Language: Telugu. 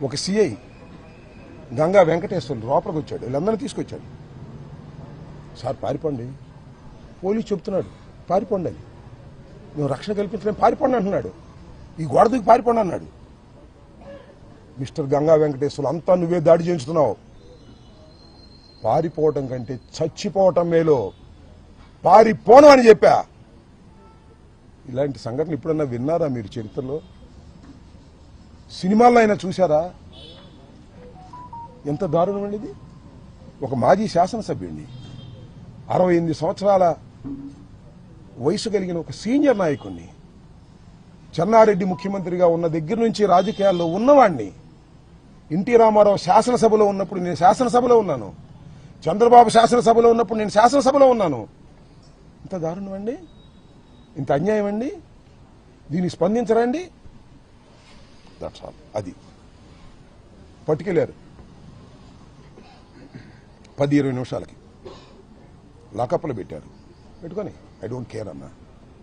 ఒక సిఐ గంగా వెంకటేశ్వర్లు లోపలికి వచ్చాడు, వీళ్ళందరినీ తీసుకొచ్చాడు. సార్ పారిపోండి, పోలీసు చెప్తున్నాడు పారిపోండి అని. మేము రక్షణ కల్పించలేం, పారిపోండి అంటున్నాడు. ఈ గోడ దిగి పారిపోండి అన్నాడు. మిస్టర్ గంగా వెంకటేశ్వర్లు, అంతా నువ్వే దాడి చేయించుతున్నావు, పారిపోవటం కంటే చచ్చిపోవటం మేలో, పారిపోను అని చెప్పా. ఇలాంటి సంఘటన ఎప్పుడన్నా విన్నారా మీరు చరిత్రలో? సినిమాల్లో అయినా చూశారా? ఎంత దారుణం అండి ఇది. ఒక మాజీ శాసనసభ్యుడిని, 68 సంవత్సరాల వయసు కలిగిన ఒక సీనియర్ నాయకుడిని, చెన్నారెడ్డి ముఖ్యమంత్రిగా ఉన్న దగ్గర నుంచి రాజకీయాల్లో ఉన్నవాడిని, ఎన్టీ రామారావు శాసనసభలో ఉన్నప్పుడు నేను శాసనసభలో ఉన్నాను, చంద్రబాబు శాసనసభలో ఉన్నప్పుడు నేను శాసనసభలో ఉన్నాను. ఇంత దారుణం అండి, ఇంత అన్యాయం అండి, దీన్ని స్పందించరండి. That's all. అది పట్టుకెళ్లారు 10-20 నిమిషాలకి లాకప్లో పెట్టారు. పెట్టుకొని ఐ డోంట్ కేర్ అన్నా.